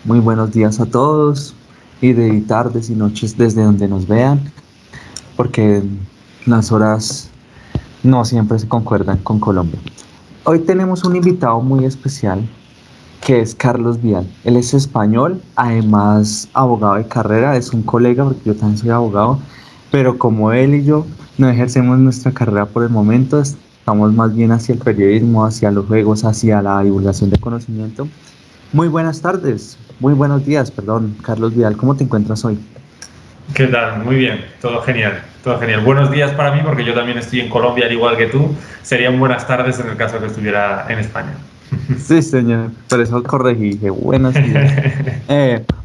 Muy buenos días a todos y de tardes y noches desde donde nos vean, porque las horas no siempre se concuerdan con Colombia. Hoy tenemos un invitado muy especial que es Carlos Vial. Él es español, además abogado de carrera, es un colega porque yo también soy abogado, pero como él y yo no ejercemos nuestra carrera por el momento, estamos más bien hacia el periodismo, hacia los juegos, hacia la divulgación de conocimiento. Muy buenas tardes, muy buenos días, perdón, Carlos Vidal, ¿cómo te encuentras hoy? ¿Qué tal? Muy bien, todo genial, todo genial. Buenos días para mí porque yo también estoy en Colombia al igual que tú. Serían buenas tardes en el caso que estuviera en España. Sí, señor, por eso corregí, dije buenos días.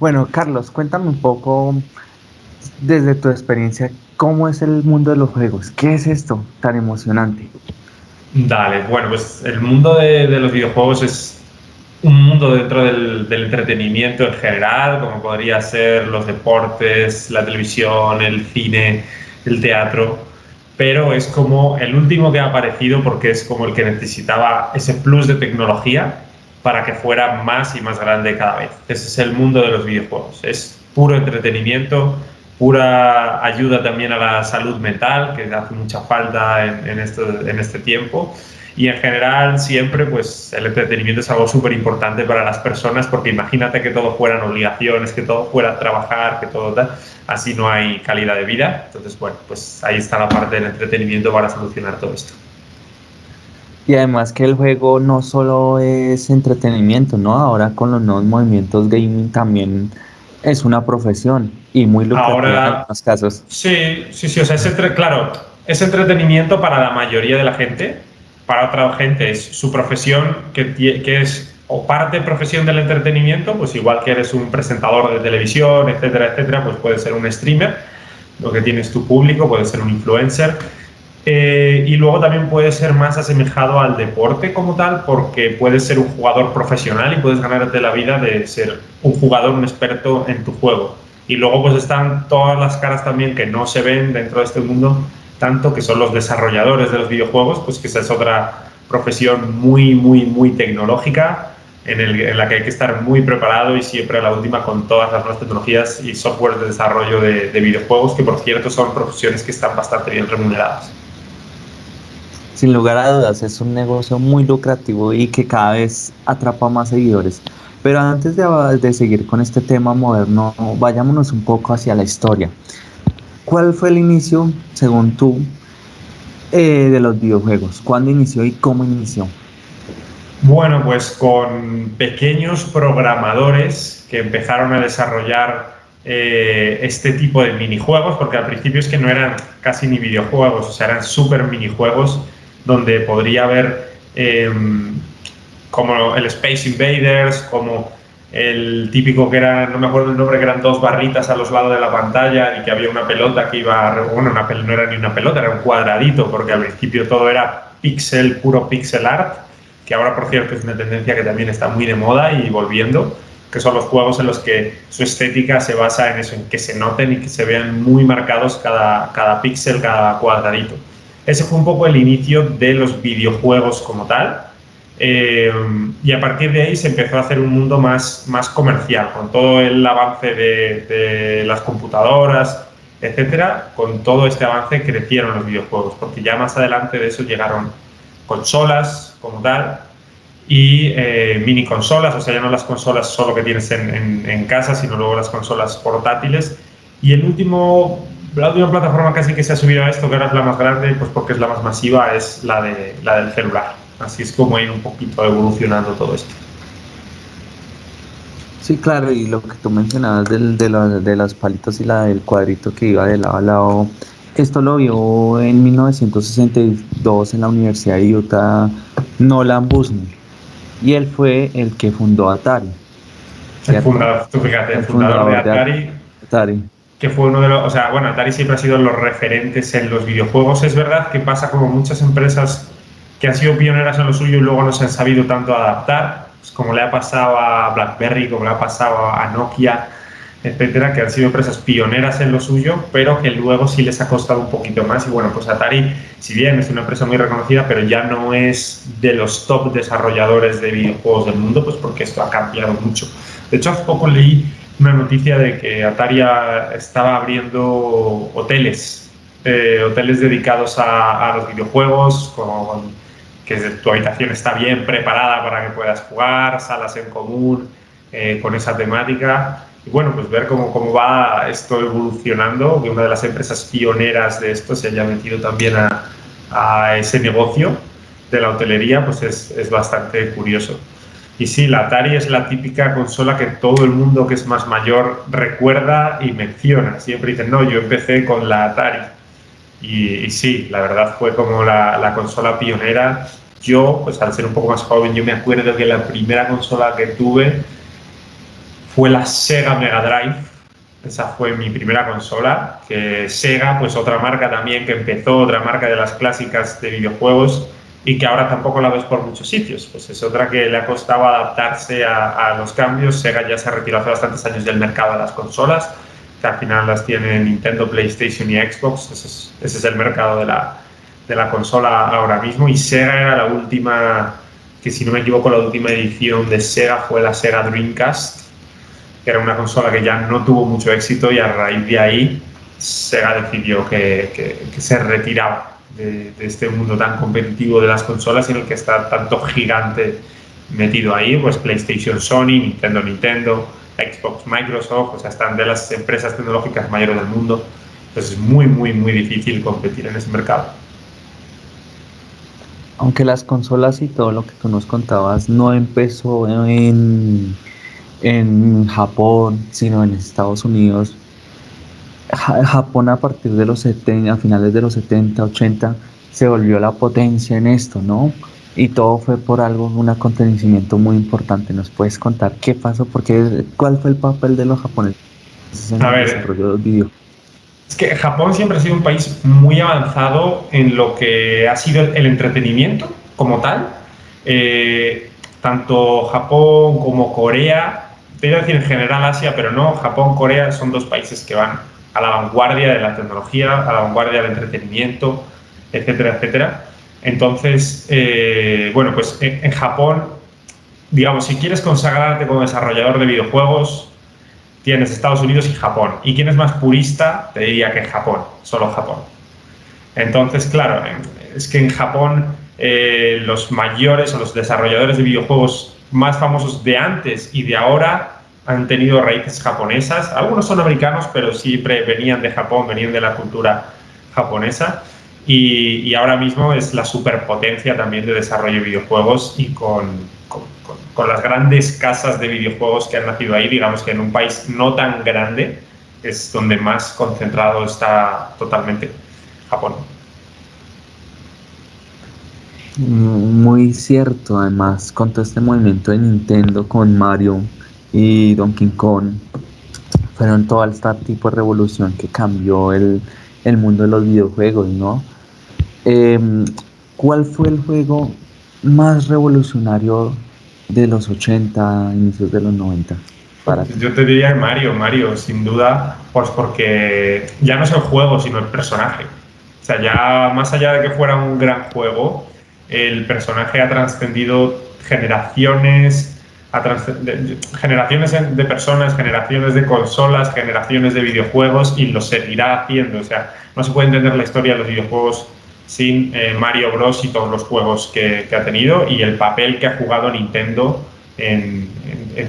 Bueno, Carlos, cuéntame un poco desde tu experiencia, ¿cómo es el mundo de los juegos? ¿Qué es esto tan emocionante? Dale, bueno, pues el mundo de los videojuegos es un mundo dentro del entretenimiento en general, como podría ser los deportes, la televisión, el cine, el teatro, pero es como el último que ha aparecido porque es como el que necesitaba ese plus de tecnología para que fuera más y más grande cada vez. Ese es el mundo de los videojuegos, es puro entretenimiento, pura ayuda también a la salud mental, que hace mucha falta en este tiempo. Y en general siempre pues el entretenimiento es algo súper importante para las personas porque imagínate que todo fueran obligaciones, que todo fuera trabajar, que todo tal, así no hay calidad de vida. Entonces bueno, pues ahí está la parte del entretenimiento para solucionar todo esto. Y además que el juego no solo es entretenimiento, ¿no? Ahora con los nuevos movimientos gaming también es una profesión y muy lucrativa en Ahora, algunos casos. sí, o sea, claro, es entretenimiento para la mayoría de la gente, para otra gente es su profesión, que es o parte profesión del entretenimiento, pues igual que eres un presentador de televisión, etcétera, etcétera, pues puedes ser un streamer, lo que tienes tu público, puedes ser un influencer. Y luego también puede ser más asemejado al deporte como tal, porque puedes ser un jugador profesional y puedes ganarte la vida de ser un jugador, un experto en tu juego. Y luego pues están todas las caras también que no se ven dentro de este mundo, tanto que son los desarrolladores de los videojuegos, pues que esa es otra profesión muy tecnológica, en la que hay que estar muy preparado y siempre a la última con todas las nuevas tecnologías y software de desarrollo de videojuegos, que por cierto son profesiones que están bastante bien remuneradas. Sin lugar a dudas, es un negocio muy lucrativo y que cada vez atrapa más seguidores. Pero antes de seguir con este tema moderno, vayámonos un poco hacia la historia. ¿Cuál fue el inicio, según tú, de los videojuegos? ¿Cuándo inició y cómo inició? Bueno, pues con pequeños programadores que empezaron a desarrollar este tipo de minijuegos, porque al principio es que no eran casi ni videojuegos, o sea, eran súper minijuegos donde podría haber como el Space Invaders, como el típico que era, no me acuerdo el nombre, que eran dos barritas a los lados de la pantalla y que había una pelota que iba, bueno, no era ni una pelota, era un cuadradito, porque al principio todo era pixel, puro pixel art, que ahora por cierto es una tendencia que también está muy de moda y volviendo, que son los juegos en los que su estética se basa en eso, en que se noten y que se vean muy marcados cada píxel, cada cuadradito. Ese fue un poco el inicio de los videojuegos como tal. Eh, y a partir de ahí se empezó a hacer un mundo más comercial, con todo el avance de las computadoras, etcétera. Con todo este avance crecieron los videojuegos, porque ya más adelante de eso llegaron consolas como tal y mini consolas, o sea, ya no las consolas solo que tienes en casa, sino luego las consolas portátiles. Y la última plataforma casi que se ha subido a esto, que ahora es la más grande, pues porque es la más masiva, es la del celular. Así es como ha ido un poquito evolucionando todo esto. Sí, claro, y lo que tú mencionabas de los palitos y la del cuadrito que iba de lado a lado, esto lo vio en 1962 en la Universidad de Utah Nolan Bushnell, y él fue el que fundó Atari, ¿cierto? Tú fíjate, el El fundador de fundador de Atari, Atari. que fue uno de los, o sea, bueno, Atari siempre ha sido los referentes en los videojuegos. Es verdad que pasa como muchas empresas que han sido pioneras en lo suyo y luego no se han sabido tanto adaptar, pues como le ha pasado a BlackBerry, como le ha pasado a Nokia, etcétera, que han sido empresas pioneras en lo suyo, pero que luego sí les ha costado un poquito más. Y bueno, pues Atari, si bien es una empresa muy reconocida, pero ya no es de los top desarrolladores de videojuegos del mundo, pues porque esto ha cambiado mucho. De hecho, hace poco leí una noticia de que Atari estaba abriendo hoteles, hoteles dedicados a los videojuegos, que tu habitación está bien preparada para que puedas jugar, salas en común, con esa temática. Y bueno, pues ver cómo va esto evolucionando, que una de las empresas pioneras de esto se haya metido también a ese negocio de la hotelería, pues es bastante curioso. Y sí, la Atari es la típica consola que todo el mundo que es más mayor recuerda y menciona. Siempre dicen, no, yo empecé con la Atari. Y sí, la verdad fue como la consola pionera. Yo, pues al ser un poco más joven, yo me acuerdo que la primera consola que tuve fue la Sega Mega Drive. Esa fue mi primera consola. Que Sega, pues otra marca también que empezó, otra marca de las clásicas de videojuegos y que ahora tampoco la ves por muchos sitios. Pues es otra que le ha costado adaptarse a los cambios. Sega ya se retiró hace bastantes años del mercado de las consolas, que al final las tiene Nintendo, PlayStation y Xbox. Ese es el mercado de la consola ahora mismo. Y Sega era la última, que si no me equivoco, la última edición de Sega fue la Sega Dreamcast, que era una consola que ya no tuvo mucho éxito, y a raíz de ahí Sega decidió que se retiraba de este mundo tan competitivo de las consolas en el que está tanto gigante metido ahí, pues PlayStation Sony, Nintendo, Xbox Microsoft, o sea, están de las empresas tecnológicas mayores del mundo. Entonces es muy, muy, muy difícil competir en ese mercado. Aunque las consolas y todo lo que tú nos contabas no empezó en Japón, sino en Estados Unidos. Japón a partir de los 70, a finales de los 70 80 se volvió la potencia en esto, ¿no? Y todo fue por algo, un acontecimiento muy importante. ¿Nos puedes contar qué pasó? ¿Cuál fue el papel de los japoneses en A el ver, desarrollo de los videojuegos? es que Japón siempre ha sido un país muy avanzado en lo que ha sido el entretenimiento como tal. Tanto Japón como Corea, te iba a decir en general Asia, pero no, Japón, Corea son dos países que van a la vanguardia de la tecnología, a la vanguardia del entretenimiento, etcétera, etcétera. Entonces, bueno, pues en Japón, digamos, si quieres consagrarte como desarrollador de videojuegos, tienes Estados Unidos y Japón. ¿Y quién es más purista? Te diría que Japón, solo Japón. Entonces, claro, es que en Japón los mayores o los desarrolladores de videojuegos más famosos de antes y de ahora han tenido raíces japonesas. Algunos son americanos, pero siempre venían de Japón, venían de la cultura japonesa. Y ahora mismo es la superpotencia también de desarrollo de videojuegos, y con las grandes casas de videojuegos que han nacido ahí, digamos que en un país no tan grande es donde más concentrado está totalmente Japón. Muy cierto, además, con todo este movimiento de Nintendo con Mario y Donkey Kong, fueron todo este tipo de revolución que cambió el mundo de los videojuegos, ¿no? Em, ¿Cuál fue el juego más revolucionario de los 80 inicios de los 90 para ti? Yo te diría Mario, sin duda, pues porque ya no es el juego, sino el personaje. O sea, ya más allá de que fuera un gran juego, el personaje ha trascendido generaciones, generaciones de personas, generaciones de consolas, generaciones de videojuegos, y lo seguirá haciendo. O sea, no se puede entender la historia de los videojuegos sin Mario Bros. Y todos los juegos que ha tenido, y el papel que ha jugado Nintendo en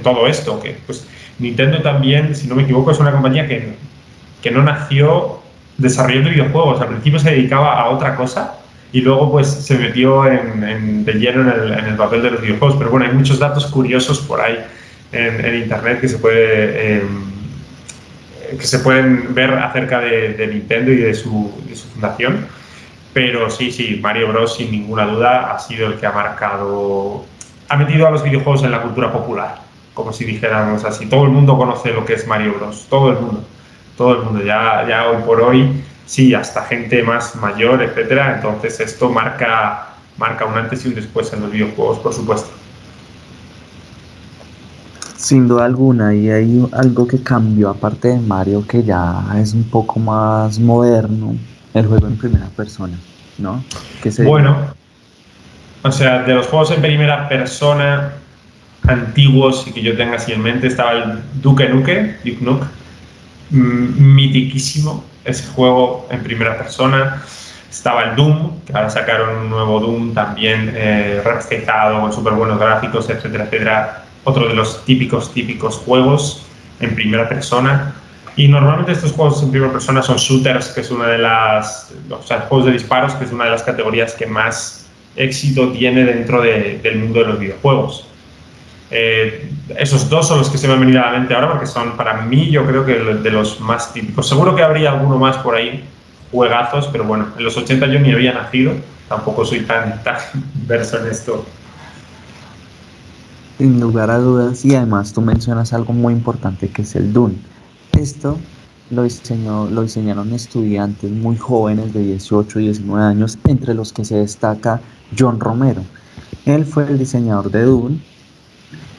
todo esto. Que pues Nintendo también, si no me equivoco, es una compañía que no nació desarrollando videojuegos. Al principio se dedicaba a otra cosa y luego pues se metió de lleno en el papel de los videojuegos. Pero bueno, hay muchos datos curiosos por ahí en internet que se pueden ver acerca de Nintendo y de su fundación. Pero sí, Mario Bros. Sin ninguna duda ha sido el que ha metido a los videojuegos en la cultura popular, como si dijéramos así. Todo el mundo conoce lo que es Mario Bros. Todo el mundo, ya hoy por hoy, sí, hasta gente más mayor, etcétera. Entonces esto marca un antes y un después en los videojuegos, por supuesto. Sin duda alguna, y hay algo que cambió aparte de Mario que ya es un poco más moderno, el juego en primera persona, ¿no? Que se... Bueno, o sea, de los juegos en primera persona, antiguos y que yo tenga así en mente, estaba el Duke Nukem, mitiquísimo ese juego en primera persona. Estaba el Doom, que ahora sacaron un nuevo Doom también remasterizado, con súper buenos gráficos, etcétera, etcétera. Otro de los típicos juegos en primera persona. Y normalmente estos juegos en primera persona son shooters, que es una de las... O sea, juegos de disparos, que es una de las categorías que más éxito tiene dentro del mundo de los videojuegos. Esos dos son los que se me han venido a la mente ahora porque son para mí, yo creo que de los más típicos. Seguro que habría alguno más por ahí, juegazos, pero bueno, en los 80 yo ni había nacido, tampoco soy tan verso en esto. Sin lugar a dudas, y además tú mencionas algo muy importante que es el Dune. Esto lo diseñaron estudiantes muy jóvenes de 18 y 19 años, entre los que se destaca John Romero. Él fue el diseñador de Dune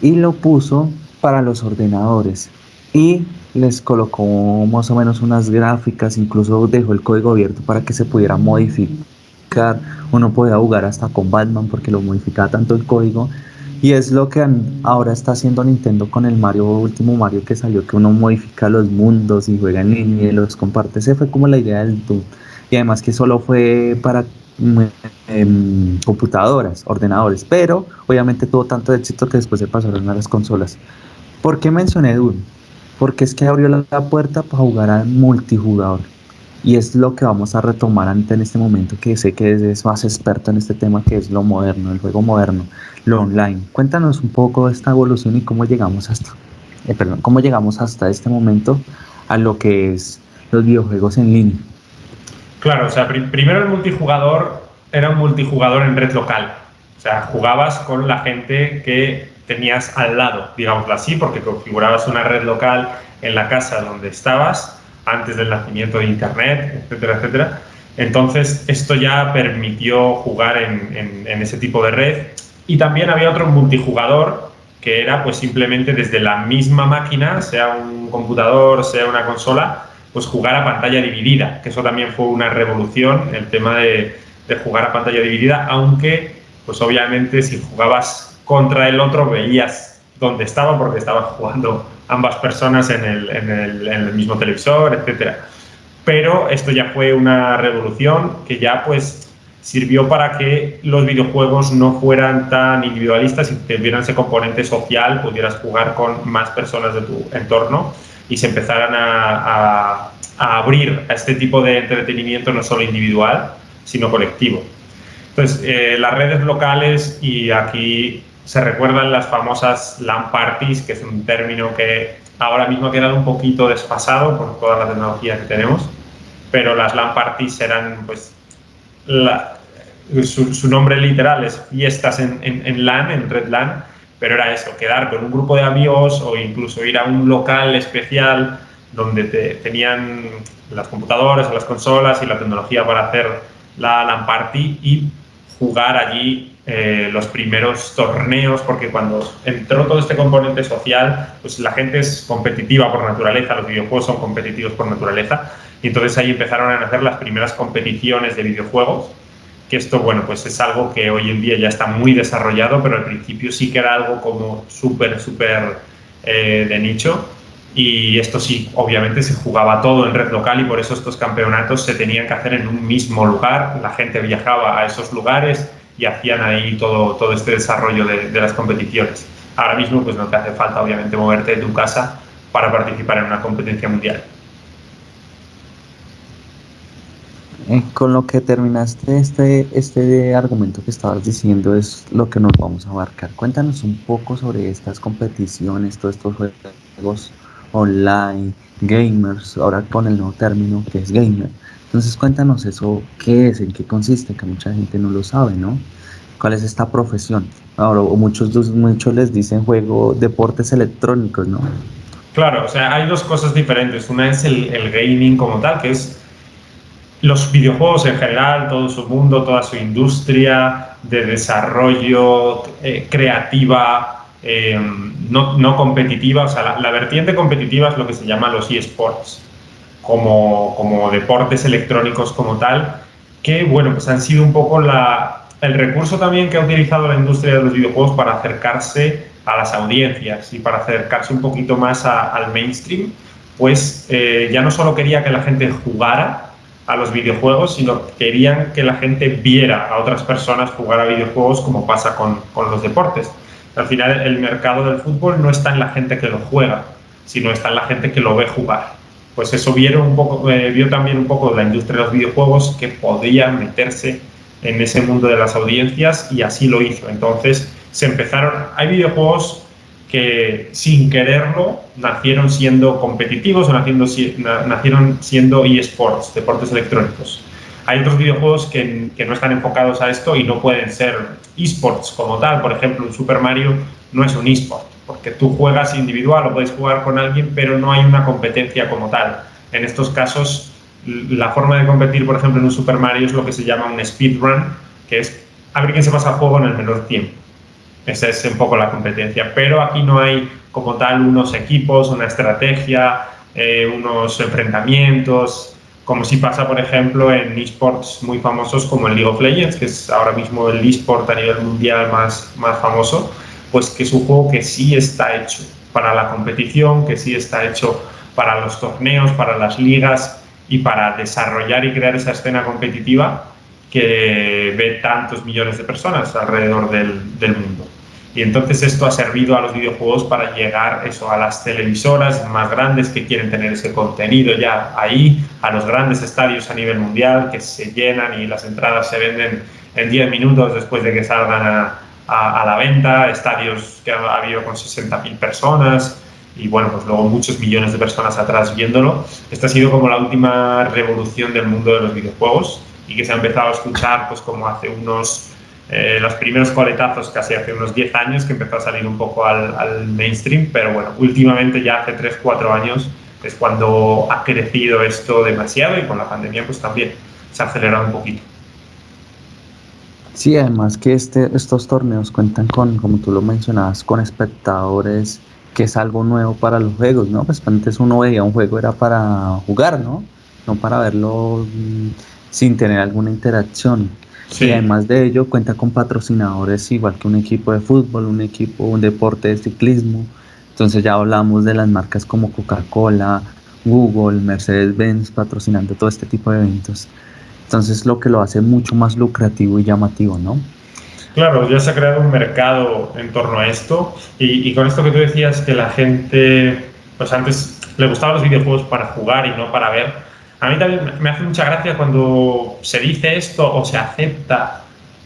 y lo puso para los ordenadores y les colocó más o menos unas gráficas, incluso dejó el código abierto para que se pudiera modificar. Uno podía jugar hasta con Batman porque lo modificaba tanto el código. Y es lo que ahora está haciendo Nintendo con el último Mario que salió, que uno modifica los mundos y juega en línea y los comparte. Esa fue como la idea del Doom. Y además que solo fue para computadoras, ordenadores, pero obviamente tuvo tanto éxito que después se pasaron a las consolas. ¿Por qué mencioné Doom? Porque es que abrió la puerta para jugar al multijugador. Y es lo que vamos a retomar ante en este momento, que sé que es más experto en este tema, que es lo moderno, el juego moderno, lo online. Cuéntanos un poco de esta evolución y cómo llegamos hasta este momento a lo que es los videojuegos en línea. Claro, o sea, primero el multijugador era un multijugador en red local. O sea, jugabas con la gente que tenías al lado, digámoslo así, porque configurabas una red local en la casa donde estabas antes del nacimiento de Internet, etcétera, etcétera. Entonces, esto ya permitió jugar en ese tipo de red. Y también había otro multijugador que era pues simplemente desde la misma máquina, sea un computador, sea una consola, pues jugar a pantalla dividida, que eso también fue una revolución, el tema de jugar a pantalla dividida, aunque pues obviamente si jugabas contra el otro veías dónde estaba porque estaban jugando ambas personas en el mismo televisor, etcétera. Pero esto ya fue una revolución que ya pues sirvió para que los videojuegos no fueran tan individualistas y que tuvieran ese componente social, pudieras jugar con más personas de tu entorno y se empezaran a abrir a este tipo de entretenimiento no solo individual, sino colectivo. Entonces, las redes locales, y aquí se recuerdan las famosas LAN parties, que es un término que ahora mismo ha quedado un poquito desfasado por toda la tecnología que tenemos, pero las LAN parties eran, pues, su nombre literal es fiestas en LAN, en red LAN, pero era eso, quedar con un grupo de amigos o incluso ir a un local especial donde tenían las computadoras o las consolas y la tecnología para hacer la LAN party y jugar allí los primeros torneos, porque cuando entró todo este componente social, pues la gente es competitiva por naturaleza, los videojuegos son competitivos por naturaleza, y entonces ahí empezaron a nacer las primeras competiciones de videojuegos, que esto, bueno, pues es algo que hoy en día ya está muy desarrollado, pero al principio sí que era algo como súper de nicho. Y esto sí, obviamente se jugaba todo en red local y por eso estos campeonatos se tenían que hacer en un mismo lugar. La gente viajaba a esos lugares y hacían ahí todo este desarrollo de las competiciones. Ahora mismo pues no te hace falta obviamente moverte de tu casa para participar en una competencia mundial. Con lo que terminaste este argumento que estabas diciendo es lo que nos vamos a abarcar. Cuéntanos un poco sobre estas competiciones, todos estos juegos online, gamers, ahora con el nuevo término que es gamer. Entonces cuéntanos eso, qué es, en qué consiste, que mucha gente no lo sabe, ¿no? ¿Cuál es esta profesión? Ahora, muchos les dicen deportes electrónicos, ¿no? Claro, o sea, hay dos cosas diferentes. Una es el gaming como tal, que es los videojuegos en general, todo su mundo, toda su industria de desarrollo creativa, no competitiva. O sea, la vertiente competitiva es lo que se llama los eSports, como deportes electrónicos como tal, que bueno, pues han sido un poco el recurso también que ha utilizado la industria de los videojuegos para acercarse a las audiencias y para acercarse un poquito más al mainstream, pues ya no solo quería que la gente jugara a los videojuegos, sino que querían que la gente viera a otras personas jugar a videojuegos como pasa con los deportes. Al final el mercado del fútbol no está en la gente que lo juega, sino está en la gente que lo ve jugar. Pues eso vio también un poco la industria de los videojuegos que podía meterse en ese mundo de las audiencias y así lo hizo. Entonces hay videojuegos que sin quererlo nacieron siendo competitivos o nacieron siendo eSports, deportes electrónicos. Hay otros videojuegos que no están enfocados a esto y no pueden ser eSports como tal. Por ejemplo, un Super Mario no es un eSport, porque tú juegas individual o puedes jugar con alguien, pero no hay una competencia como tal. En estos casos, la forma de competir, por ejemplo, en un Super Mario es lo que se llama un speedrun, que es a ver quién se pasa el juego en el menor tiempo. Esa es un poco la competencia, pero aquí no hay como tal unos equipos, una estrategia, unos enfrentamientos, como si pasa, por ejemplo, en esports muy famosos como el League of Legends, que es ahora mismo el esport a nivel mundial más famoso, pues que es un juego que sí está hecho para la competición, que sí está hecho para los torneos, para las ligas y para desarrollar y crear esa escena competitiva que ve tantos millones de personas alrededor del mundo. Y entonces esto ha servido a los videojuegos para llegar a las televisoras más grandes que quieren tener ese contenido ya ahí, a los grandes estadios a nivel mundial que se llenan y las entradas se venden en 10 minutos después de que salgan a la venta, estadios que ha habido con 60.000 personas y bueno, pues luego muchos millones de personas atrás viéndolo. Esta ha sido como la última revolución del mundo de los videojuegos y que se ha empezado a escuchar pues como hace los primeros coletazos casi hace unos 10 años que empezó a salir un poco al mainstream, pero bueno, últimamente ya hace 3-4 años es cuando ha crecido esto demasiado y con la pandemia pues también se ha acelerado un poquito. Sí, además que estos torneos cuentan con, como tú lo mencionabas, con espectadores, que es algo nuevo para los juegos, ¿no? Pues antes uno veía un juego era para jugar, ¿no? No para verlo sin tener alguna interacción. Y Sí. además de ello cuenta con patrocinadores igual que un equipo de fútbol, un deporte de ciclismo. Entonces ya hablamos de las marcas como Coca-Cola, Google, Mercedes-Benz patrocinando todo este tipo de eventos. Entonces lo que lo hace mucho más lucrativo y llamativo, ¿no? Claro, ya se ha creado un mercado en torno a esto y con esto que tú decías que la gente, pues antes le gustaban los videojuegos para jugar y no para ver, a mí también me hace mucha gracia cuando se dice esto o se acepta,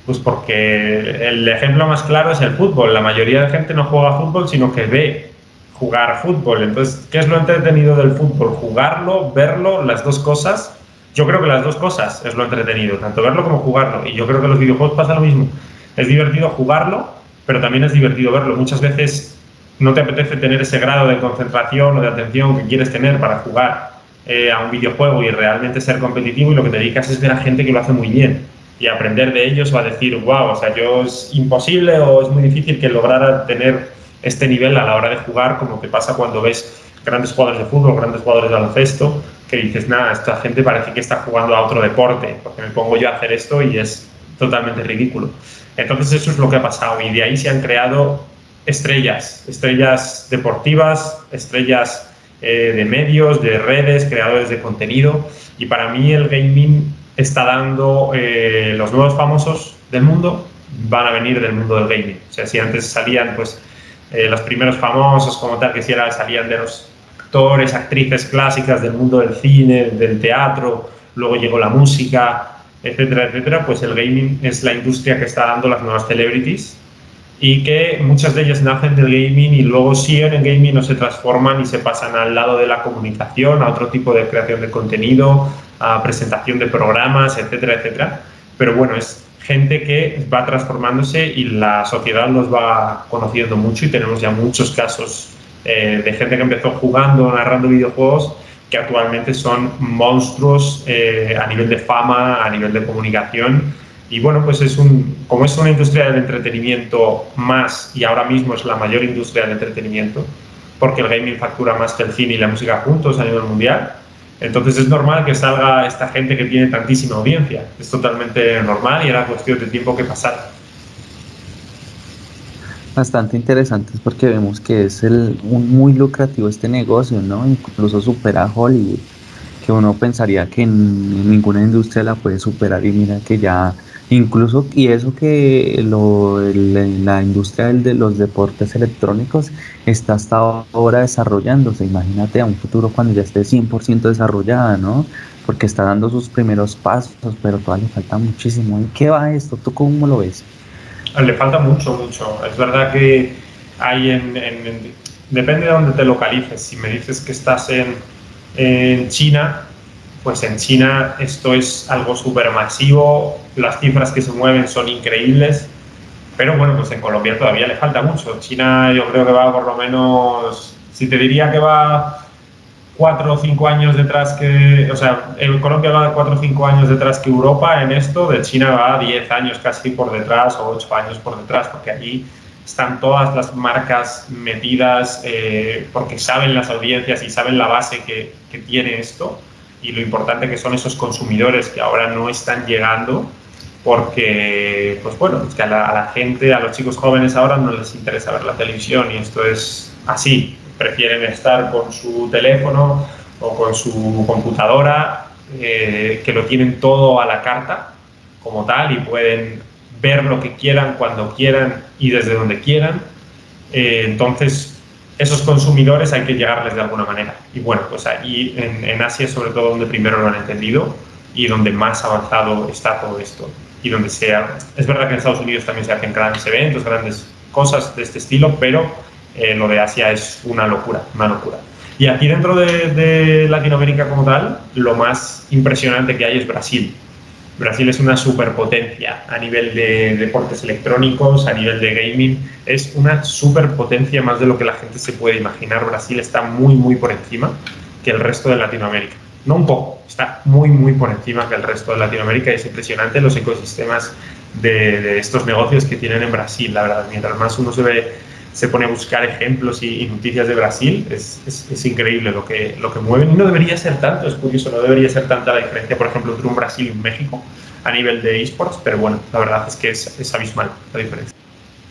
pues porque el ejemplo más claro es el fútbol. La mayoría de gente no juega a fútbol, sino que ve jugar fútbol. Entonces, ¿qué es lo entretenido del fútbol? Jugarlo, verlo, las dos cosas. Yo creo que las dos cosas es lo entretenido, tanto verlo como jugarlo. Y yo creo que los videojuegos pasa lo mismo. Es divertido jugarlo, pero también es divertido verlo. Muchas veces no te apetece tener ese grado de concentración o de atención que quieres tener para jugar a un videojuego y realmente ser competitivo, y lo que te dedicas es ver a gente que lo hace muy bien y aprender de ellos o a decir, wow, o sea, yo es imposible o es muy difícil que lograra tener este nivel a la hora de jugar, como te pasa cuando ves grandes jugadores de fútbol, grandes jugadores de baloncesto, que dices, nada, esta gente parece que está jugando a otro deporte, porque me pongo yo a hacer esto y es totalmente ridículo. Entonces eso es lo que ha pasado y de ahí se han creado estrellas deportivas, estrellas de medios, de redes, creadores de contenido, y para mí el gaming está dando los nuevos famosos del mundo van a venir del mundo del gaming. O sea, si antes salían pues los primeros famosos como tal, que si era, salían de los actores, actrices clásicas del mundo del cine, del teatro, luego llegó la música, etcétera, etcétera, pues el gaming es la industria que está dando las nuevas celebrities y que muchas de ellas nacen del gaming y luego siguen en gaming o se transforman y se pasan al lado de la comunicación, a otro tipo de creación de contenido, a presentación de programas, etcétera, etcétera. Pero bueno, es gente que va transformándose y la sociedad los va conociendo mucho y tenemos ya muchos casos de gente que empezó jugando, narrando videojuegos que actualmente son monstruos a nivel de fama, a nivel de comunicación. Y bueno, pues como es una industria del entretenimiento más, y ahora mismo es la mayor industria del entretenimiento, porque el gaming factura más que el cine y la música juntos a nivel mundial, entonces es normal que salga esta gente que tiene tantísima audiencia. Es totalmente normal y era cuestión de tiempo que pasara. bastante interesantes porque vemos que es muy lucrativo este negocio, ¿no? Incluso supera a Hollywood, que uno pensaría que en ninguna industria la puede superar y mira que ya incluso, y eso que la industria de los deportes electrónicos está hasta ahora desarrollándose, imagínate a un futuro cuando ya esté 100% desarrollada, ¿no? Porque está dando sus primeros pasos, pero todavía le falta muchísimo. ¿En qué va esto? ¿Tú cómo lo ves? Le falta mucho, mucho. Es verdad que hay depende de dónde te localices. Si me dices que estás en China, pues en China esto es algo súper masivo, las cifras que se mueven son increíbles, pero bueno, pues en Colombia todavía le falta mucho. China yo creo que va por lo menos, si te diría que va 4 o 5 años detrás que, o sea, Colombia va 4 o 5 años detrás que Europa en esto, de China va 10 años casi por detrás o 8 años por detrás, porque allí están todas las marcas metidas porque saben las audiencias y saben la base que tiene esto y lo importante que son esos consumidores que ahora no están llegando porque, pues bueno, es que a la gente, a los chicos jóvenes ahora no les interesa ver la televisión y esto es así. Prefieren estar con su teléfono o con su computadora, que lo tienen todo a la carta como tal y pueden ver lo que quieran, cuando quieran y desde donde quieran. Entonces, esos consumidores hay que llegarles de alguna manera. Y bueno, pues ahí en Asia sobre todo donde primero lo han entendido y donde más avanzado está todo esto. Y donde sea, es verdad que en Estados Unidos también se hacen grandes eventos, grandes cosas de este estilo, pero lo de Asia es una locura, una locura. Y aquí dentro de Latinoamérica como tal, lo más impresionante que hay es Brasil. Brasil es una superpotencia a nivel de deportes electrónicos, a nivel de gaming, es una superpotencia más de lo que la gente se puede imaginar. Brasil está muy, muy por encima que el resto de Latinoamérica. No un poco, está muy, muy por encima que el resto de Latinoamérica y es impresionante los ecosistemas de estos negocios que tienen en Brasil, la verdad. Mientras más uno se pone a buscar ejemplos y noticias de Brasil, es increíble lo que mueven. Y no debería ser tanto, es curioso, no debería ser tanta la diferencia, por ejemplo, entre un Brasil y un México a nivel de esports, pero bueno, la verdad es que es abismal la diferencia.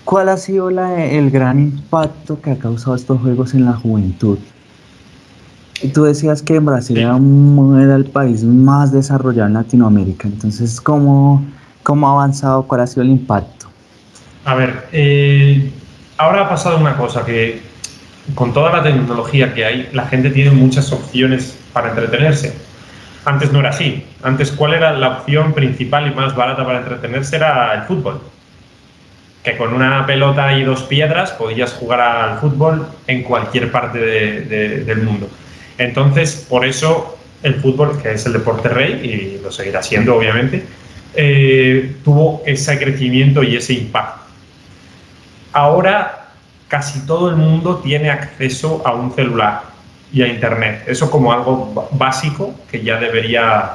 ¿Cuál ha sido el gran impacto que ha causado estos juegos en la juventud? Y tú decías que en Brasil Sí. era el país más desarrollado en Latinoamérica. Entonces, ¿cómo ha avanzado? ¿Cuál ha sido el impacto? A ver, ahora ha pasado una cosa, que con toda la tecnología que hay, la gente tiene muchas opciones para entretenerse. Antes no era así. Antes, ¿cuál era la opción principal y más barata para entretenerse? Era el fútbol. Que con una pelota y 2 piedras podías jugar al fútbol en cualquier parte del mundo. Entonces, por eso el fútbol, que es el deporte rey, y lo seguirá siendo obviamente, tuvo ese crecimiento y ese impacto. Ahora casi todo el mundo tiene acceso a un celular y a internet. Eso como algo básico que ya debería,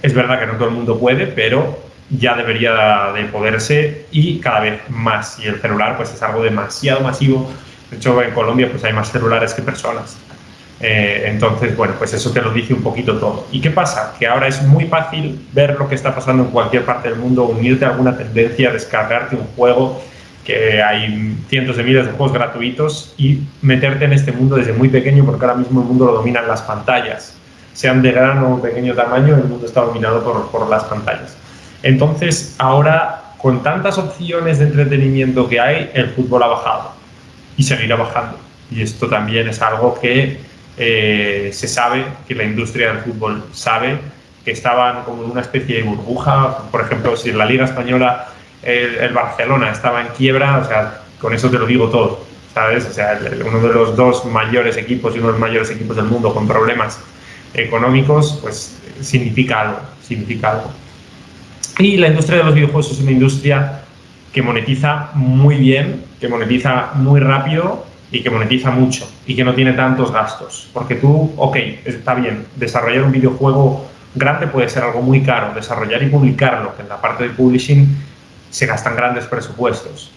es verdad que no todo el mundo puede, pero ya debería de poderse y cada vez más. Y el celular pues es algo demasiado masivo. De hecho, en Colombia pues hay más celulares que personas. Entonces, bueno, pues eso te lo dice un poquito todo. ¿Y qué pasa? Que ahora es muy fácil ver lo que está pasando en cualquier parte del mundo, unirte a alguna tendencia, descargarte un juego, que hay cientos de miles de juegos gratuitos y meterte en este mundo desde muy pequeño, porque ahora mismo el mundo lo dominan las pantallas. Sean de gran o pequeño tamaño, el mundo está dominado por las pantallas. Entonces, ahora, con tantas opciones de entretenimiento que hay, el fútbol ha bajado y seguirá bajando. Y esto también es algo que se sabe, que la industria del fútbol sabe, que estaban como en una especie de burbuja. Por ejemplo, si en la Liga Española el Barcelona estaba en quiebra, o sea, con eso te lo digo todo, ¿sabes? O sea, uno de los dos mayores equipos y uno de los mayores equipos del mundo con problemas económicos, pues significa algo, significa algo. Y la industria de los videojuegos es una industria que monetiza muy bien, que monetiza muy rápido y que monetiza mucho y que no tiene tantos gastos. Porque tú, ok, está bien, desarrollar un videojuego grande puede ser algo muy caro, desarrollar y publicarlo, que en la parte de publishing se gastan grandes presupuestos.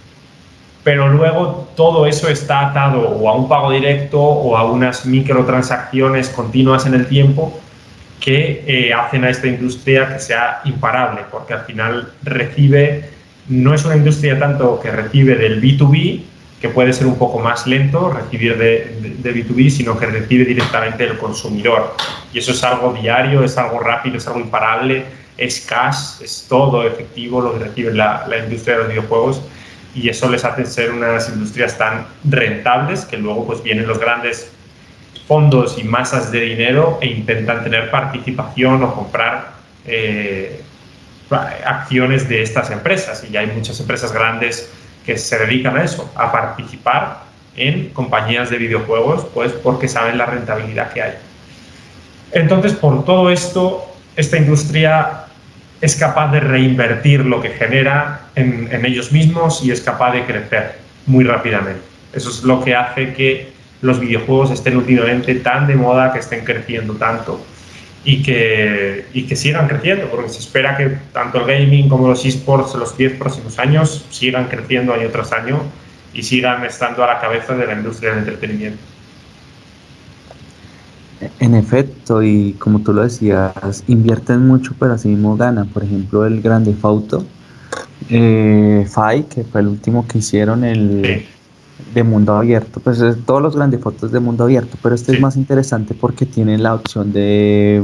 Pero luego todo eso está atado o a un pago directo o a unas microtransacciones continuas en el tiempo que hacen a esta industria que sea imparable, porque al final recibe, no es una industria tanto que recibe del B2B, que puede ser un poco más lento recibir de B2B, sino que recibe directamente el consumidor. Y eso es algo diario, es algo rápido, es algo imparable, es cash, es todo efectivo lo que recibe la industria de los videojuegos, y eso les hace ser unas industrias tan rentables que luego pues vienen los grandes fondos y masas de dinero e intentan tener participación o comprar acciones de estas empresas. Y hay muchas empresas grandes que se dedican a eso, a participar en compañías de videojuegos, pues porque saben la rentabilidad que hay. Entonces, por todo esto, esta industria es capaz de reinvertir lo que genera en ellos mismos y es capaz de crecer muy rápidamente. Eso es lo que hace que los videojuegos estén últimamente tan de moda, que estén creciendo tanto y que sigan creciendo, porque se espera que tanto el gaming como los esports en los 10 próximos años sigan creciendo año tras año y sigan estando a la cabeza de la industria del entretenimiento. En efecto, y como tú lo decías, invierten mucho, pero así mismo ganan. Por ejemplo, el Grand Theft Auto, Five, que fue el último que hicieron, el Sí, de mundo abierto, pues todos los Grand Theft Autos de mundo abierto, pero este es sí, más interesante porque tiene la opción de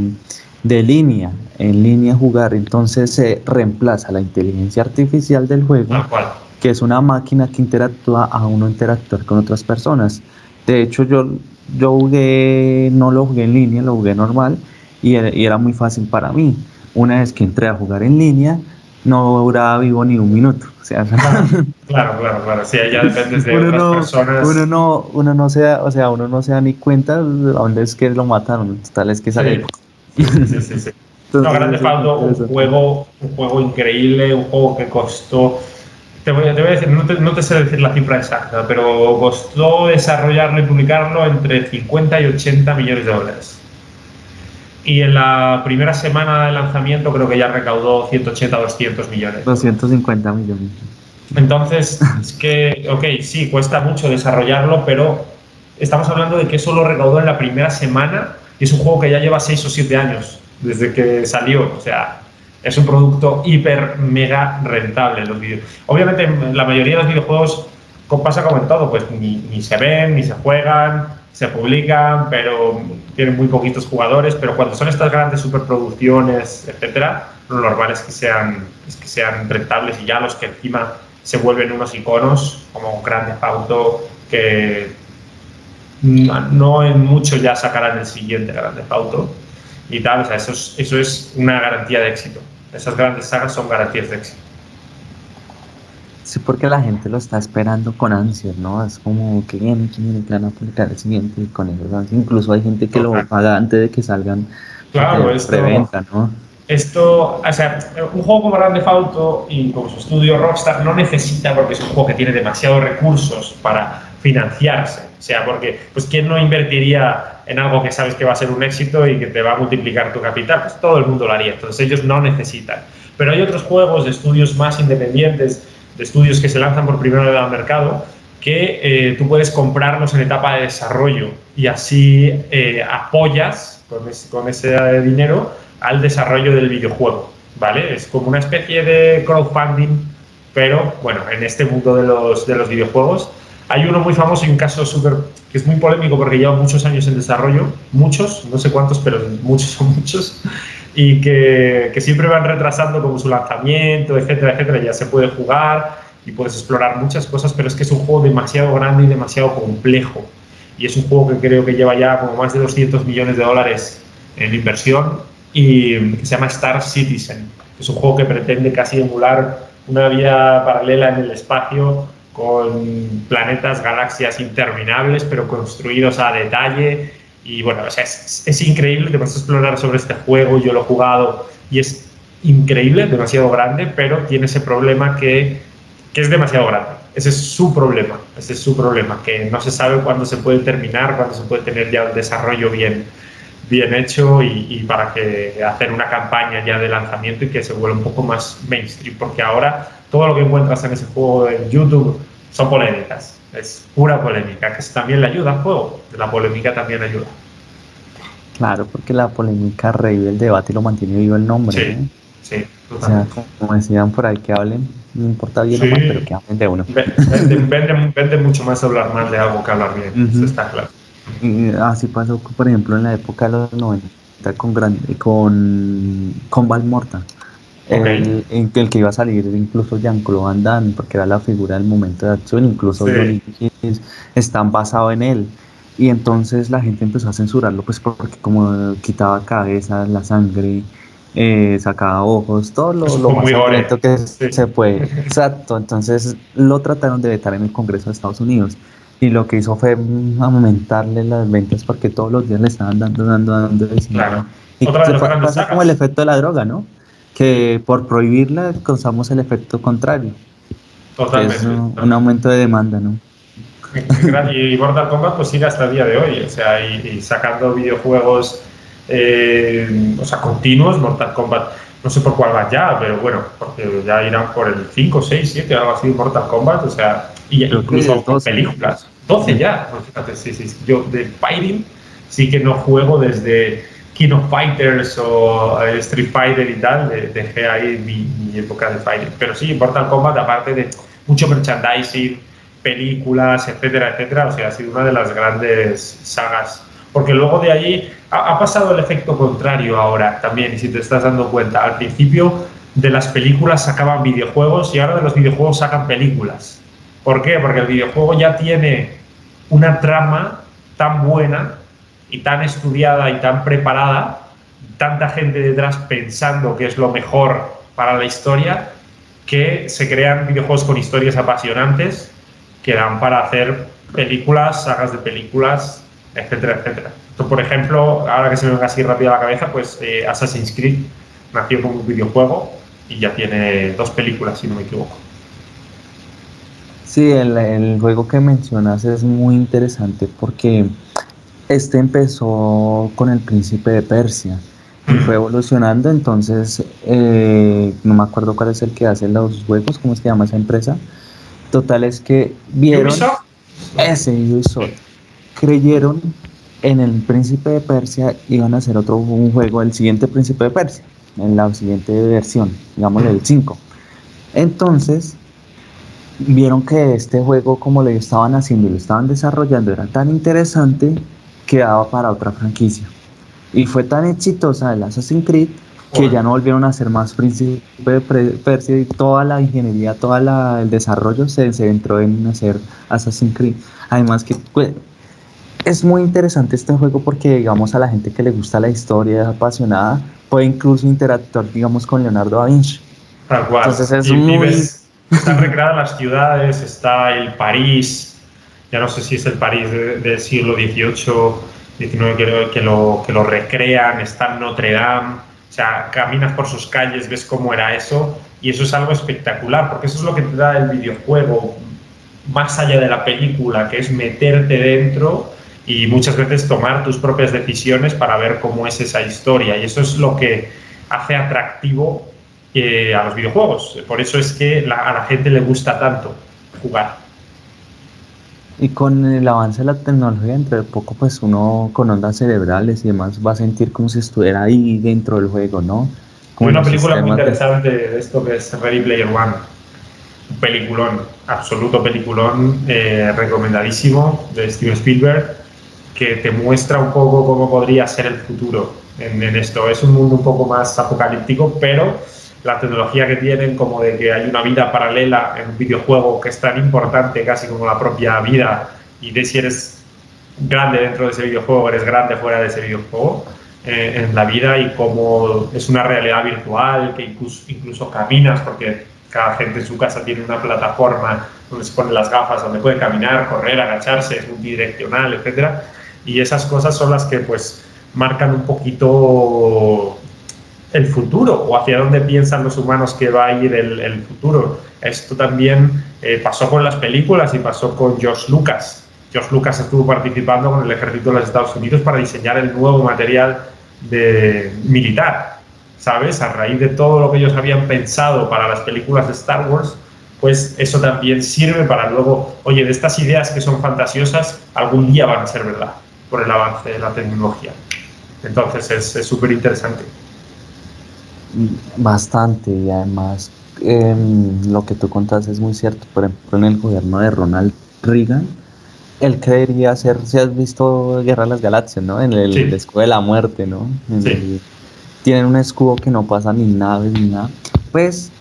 línea, en línea jugar. Entonces se reemplaza la inteligencia artificial del juego, tal cual. que es una máquina que interactúa a uno interactuar con otras personas. De hecho, yo jugué, no lo jugué en línea, lo jugué normal y era muy fácil para mí. Una vez que entré a jugar en línea, no duraba vivo ni un minuto. O sea, Claro, claro, claro, claro. Sí, ya dependes de uno otras no, personas. uno no se da, o sea, uno no se da ni cuenta de dónde es que lo mataron, tal es que sale. Sí, sí, sí, sí, sí, sí. No, Entonces Grand Theft eso es Auto, interesante. un juego increíble, un juego que costó, te voy a decir, no te sé decir la cifra exacta, pero costó desarrollarlo y publicarlo entre 50 y 80 millones de dólares. Y en la primera semana de lanzamiento creo que ya recaudó 180 o 200 millones. 250 millones. Entonces, es que, ok, sí, cuesta mucho desarrollarlo, pero estamos hablando de que eso lo recaudó en la primera semana y es un juego que ya lleva 6 o 7 años desde que salió. O sea, es un producto hiper, mega rentable los videos. Obviamente, la mayoría de los videojuegos pasa como en todo, pues ni se ven, ni se juegan, se publican, pero tienen muy poquitos jugadores. Pero cuando son estas grandes superproducciones, etcétera, lo normal es que sean rentables, y ya los que encima se vuelven unos iconos como Grand Theft Auto, que no en mucho ya sacarán el siguiente Grand Theft Auto y tal. O sea, eso es una garantía de éxito. Esas grandes sagas son garantías de éxito. Sí, porque la gente lo está esperando con ansias, ¿no? Es como que viene el plan a publicar el siguiente y con esas ansias. Incluso hay gente que lo Total. paga antes de que salgan para Claro, tener preventa, ¿no? o sea, un juego como Grand Theft Auto y como su estudio Rockstar no necesita, porque es un juego que tiene demasiados recursos para financiarse. O sea, porque, pues, ¿quién no invertiría en algo que sabes que va a ser un éxito y que te va a multiplicar tu capital? Pues todo el mundo lo haría. Entonces ellos no necesitan. Pero hay otros juegos de estudios más independientes, de estudios que se lanzan por primera vez al mercado, que tú puedes comprarlos en etapa de desarrollo y así apoyas con ese dinero al desarrollo del videojuego, ¿vale? Es como una especie de crowdfunding, pero bueno, en este mundo de los videojuegos. Hay uno muy famoso y un caso que es muy polémico porque lleva muchos años en desarrollo, muchos, no sé cuántos, pero muchos son muchos, y que siempre van retrasando como su lanzamiento, etcétera, etcétera. Ya se puede jugar y puedes explorar muchas cosas, pero es que es un juego demasiado grande y demasiado complejo. Y es un juego que creo que lleva ya como más de 200 millones de dólares en inversión, y que se llama Star Citizen. Es un juego que pretende casi emular una vida paralela en el espacio, con planetas, galaxias interminables, pero construidos a detalle. Y bueno, o sea, es increíble. Te vas a explorar sobre este juego. Yo lo he jugado y es increíble, demasiado grande, pero tiene ese problema que es demasiado grande. Ese es su problema, que no se sabe cuándo se puede terminar, cuándo se puede tener ya un desarrollo bien hecho, y para que hacer una campaña ya de lanzamiento y que se vuelva un poco más mainstream, porque ahora todo lo que encuentras en ese juego en YouTube son polémicas, es pura polémica, que también le ayuda al juego, la polémica también ayuda. Claro, porque la polémica revive el debate y lo mantiene vivo el nombre, Sí, ¿no? sí, O sea, totalmente. como decían por ahí que hablen. no importa bien o mal, pero Sí, que hablen de uno. vende mucho más hablar mal de algo que hablar bien, eso Ujú. está claro. Y así pasó, por ejemplo, en la época de los 90 con Val Morta, Ok, el que iba a salir incluso Jean-Claude Van Damme, porque era la figura del momento de acción, incluso sí, Johnny Cage están basado en él. Y entonces la gente empezó a censurarlo, pues porque como quitaba cabezas, la sangre, sacaba ojos, todo eso lo fue más muy sangriento gore. que Sí, se puede. Exacto, entonces lo trataron de vetar en el Congreso de Estados Unidos. Y lo que hizo fue aumentarle las ventas porque todos los días le estaban dando, claro. diciendo. Y Otra de las grandes pasa como el sagas. efecto de la droga, ¿no? Sí, Que por prohibirla causamos el efecto contrario, que es totalmente, un totalmente. aumento de demanda, ¿no? Y Mortal Kombat pues sigue hasta el día de hoy, o sea, y sacando videojuegos, o sea, continuos. Mortal Kombat, no sé por cuál va ya, pero bueno, porque ya irán por el 5 6 7 algo así, Mortal Kombat, o sea, y Creo que incluso es con 12. películas, 12 ya, pues fíjate, sí, sí, yo de Fighting sí que no juego desde King of Fighters o Street Fighter y tal, dejé ahí mi época de Fighting, pero sí, Mortal Kombat, aparte de mucho merchandising, películas, etcétera, etcétera. O sea, ha sido una de las grandes sagas. Porque luego de ahí ha pasado el efecto contrario ahora también, y si te estás dando cuenta, al principio de las películas sacaban videojuegos y ahora de los videojuegos sacan películas. ¿Por qué? Porque el videojuego ya tiene una trama tan buena y tan estudiada y tan preparada, tanta gente detrás pensando que es lo mejor para la historia, que se crean videojuegos con historias apasionantes que dan para hacer películas, sagas de películas, etcétera, etcétera. Esto, por ejemplo, ahora que se me venga así rápido a la cabeza, pues Assassin's Creed nació como un videojuego y ya tiene 2 películas, si no me equivoco. Sí, el juego que mencionas es muy interesante porque este empezó con el Príncipe de Persia y fue evolucionando, entonces no me acuerdo cuál es el que hace los juegos, cómo se llama esa empresa. Total es que vieron Ubisoft, ese Ubisoft, creyeron en el Príncipe de Persia, iban a hacer otro un juego, el siguiente Príncipe de Persia, en la siguiente versión, digámosle el 5. Entonces vieron que este juego, como lo estaban haciendo y lo estaban desarrollando, era tan interesante que daba para otra franquicia. Y fue tan exitosa el Assassin's Creed que joder, ya no volvieron a hacer más Príncipe de Persia y toda la ingeniería, el desarrollo se entró en hacer Assassin's Creed. Además que pues, es muy interesante este juego porque, digamos, a la gente que le gusta la historia, es apasionada, puede incluso interactuar, digamos, con Leonardo da Vinci. tal cual. Entonces es Y muy... ves, están recreadas las ciudades, está el París, ya no sé si es el París del siglo XVIII, XIX, que lo recrean, está en Notre Dame, o sea, caminas por sus calles, ves cómo era eso, y eso es algo espectacular, porque eso es lo que te da el videojuego, más allá de la película, que es meterte dentro y muchas veces tomar tus propias decisiones para ver cómo es esa historia. Y eso es lo que hace atractivo a los videojuegos. Por eso es que a la gente le gusta tanto jugar. Y con el avance de la tecnología, dentro de poco, pues uno con ondas cerebrales y demás va a sentir como si estuviera ahí dentro del juego, ¿no? Hay Como en una los película muy sistemas de... interesante de esto que es Ready Player One. Un peliculón, absoluto peliculón, recomendadísimo, de Steven Spielberg, que te muestra un poco cómo podría ser el futuro en esto. Es un mundo un poco más apocalíptico, pero la tecnología que tienen, como de que hay una vida paralela en un videojuego que es tan importante casi como la propia vida, y de si eres grande dentro de ese videojuego, eres grande fuera de ese videojuego, en la vida, y cómo es una realidad virtual, que incluso caminas, porque cada gente en su casa tiene una plataforma donde se ponen las gafas, donde puede caminar, correr, agacharse, es multidireccional, etcétera. Y esas cosas son las que pues marcan un poquito el futuro, o hacia dónde piensan los humanos que va a ir el futuro. Esto también pasó con las películas y pasó con George Lucas. George Lucas estuvo participando con el ejército de los Estados Unidos para diseñar el nuevo material militar, ¿sabes? A raíz de todo lo que ellos habían pensado para las películas de Star Wars, pues eso también sirve para luego, oye, de estas ideas que son fantasiosas, algún día van a ser verdad por el avance de la tecnología. Entonces es súper interesante. Bastante, y además lo que tú contaste es muy cierto. Por ejemplo, en el gobierno de Ronald Reagan, él quería hacer, si has visto Guerra de las Galaxias, ¿no? En el Sí, escudo de la muerte, ¿no? sí. Tienen un escudo que no pasa ni naves ni nada. Pues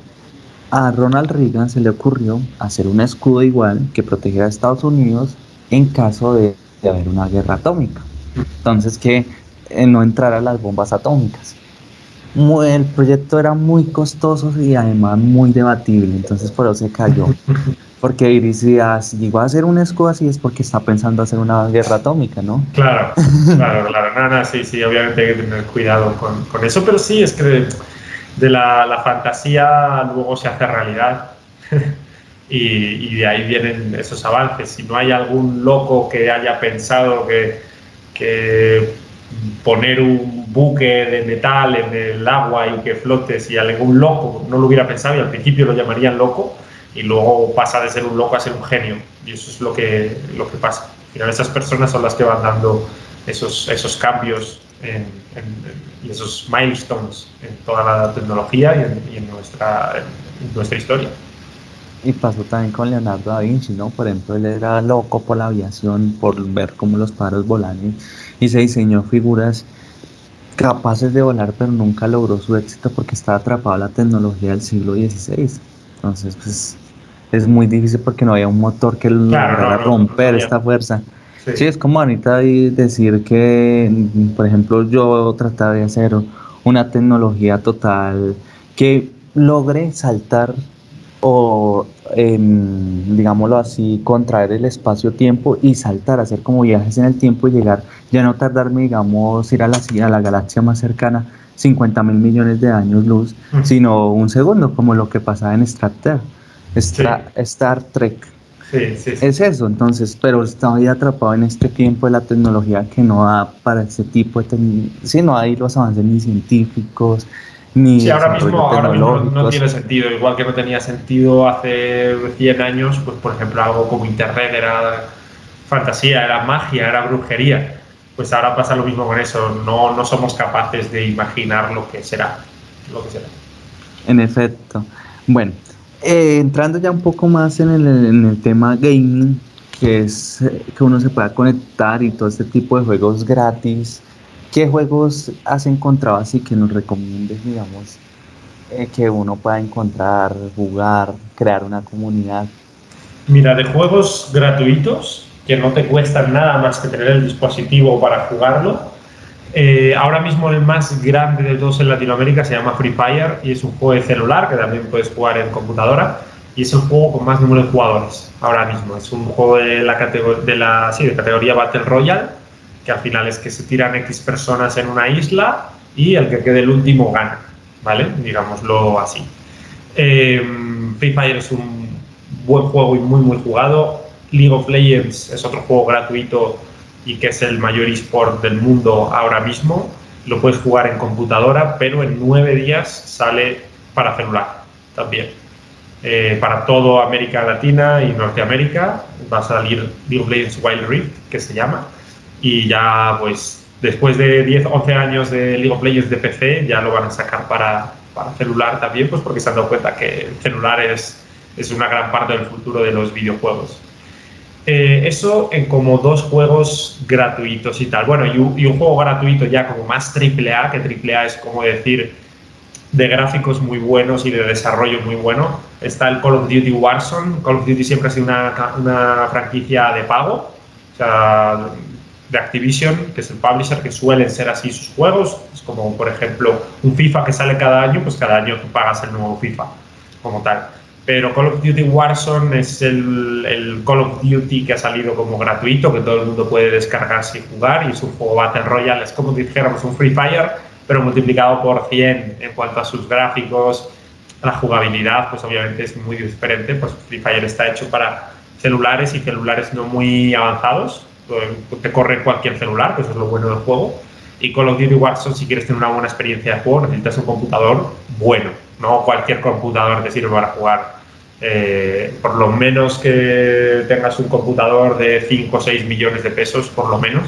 a Ronald Reagan se le ocurrió hacer un escudo igual que protegiera a Estados Unidos en caso de haber una guerra atómica. Entonces, que no entrara las bombas atómicas. El proyecto era muy costoso y además muy debatible, entonces por eso se cayó. Porque si llegó a hacer un escudo así es porque está pensando hacer una guerra atómica, ¿no? Claro, claro, claro. No, no, sí, sí, obviamente hay que tener cuidado con eso, pero sí, es que de la fantasía luego se hace realidad y de ahí vienen esos avances. Si no hay algún loco que haya pensado que poner un buque de metal en el agua y que flote, si algún loco no lo hubiera pensado y al principio lo llamarían loco y luego pasa de ser un loco a ser un genio. Y eso es lo que pasa. Al final esas personas son las que van dando esos cambios y esos milestones en toda la tecnología y en nuestra historia. Y pasó también con Leonardo da Vinci, ¿no? Por ejemplo, él era loco por la aviación, por ver cómo los pájaros volaban y se diseñó figuras capaces de volar, pero nunca logró su éxito porque estaba atrapado en la tecnología del siglo XVI. Entonces, pues es muy difícil porque no había un motor que Claro, lograra no romper había. esta fuerza. Sí. Sí, es como ahorita decir que, por ejemplo, yo tratar de hacer una tecnología total que logre saltar o, digámoslo así, contraer el espacio-tiempo y saltar, hacer como viajes en el tiempo y llegar, ya no tardarme, digamos, ir a la galaxia más cercana, 50.000 millones de años luz, sino un segundo, como lo que pasaba en Sí, Star Trek. sí, sí, sí. Es eso, entonces, pero estoy atrapado en este tiempo de la tecnología que no da para ese tipo de sí, no hay los avances ni científicos, ni Sí, desarrollo ahora mismo no tecnológicos. tiene sentido, igual que no tenía sentido hace 100 años, pues por ejemplo algo como Internet era fantasía, era magia, era brujería. Pues ahora pasa lo mismo con eso, no somos capaces de imaginar lo que será. En efecto. Bueno, entrando ya un poco más en el tema gaming, que es que uno se pueda conectar y todo este tipo de juegos gratis, ¿qué juegos has encontrado así que nos recomiendes, digamos, que uno pueda encontrar, jugar, crear una comunidad? Mira, de juegos gratuitos, que no te cuestan nada más que tener el dispositivo para jugarlo, ahora mismo el más grande de todos en Latinoamérica se llama Free Fire y es un juego de celular que también puedes jugar en computadora y es el juego con más número de jugadores ahora mismo. Es un juego de categoría Battle Royale, que al final es que se tiran X personas en una isla y el que quede el último gana, ¿vale? Digámoslo así. Free Fire es un buen juego y muy, muy jugado. League of Legends es otro juego gratuito y que es el mayor esport del mundo ahora mismo. Lo puedes jugar en computadora, pero en 9 días sale para celular también. Para todo América Latina y Norteamérica va a salir League of Legends Wild Rift, que se llama, y ya pues después de 10, 11 años de League of Legends de PC ya lo van a sacar para celular también, pues porque se han dado cuenta que el celular es una gran parte del futuro de los videojuegos. Eso en como 2 juegos gratuitos y tal. Bueno, y un juego gratuito ya como más triple A, que triple A es como decir de gráficos muy buenos y de desarrollo muy bueno. Está el Call of Duty Warzone. Call of Duty siempre ha sido una franquicia de pago, o sea, de Activision, que es el publisher, que suelen ser así sus juegos. Es como, por ejemplo, un FIFA que sale cada año, pues cada año tú pagas el nuevo FIFA, como tal. Pero Call of Duty Warzone es el Call of Duty que ha salido como gratuito, que todo el mundo puede descargarse y jugar, y es un juego Battle Royale, es como si dijéramos un Free Fire, pero multiplicado por 100 en cuanto a sus gráficos. La jugabilidad, pues obviamente es muy diferente, pues Free Fire está hecho para celulares y celulares no muy avanzados, te corre cualquier celular, que eso es lo bueno del juego. Y Call of Duty Warzone, si quieres tener una buena experiencia de juego, necesitas un computador bueno, no cualquier computador te sirve para jugar. Por lo menos que tengas un computador de 5 o 6 millones de pesos, por lo menos,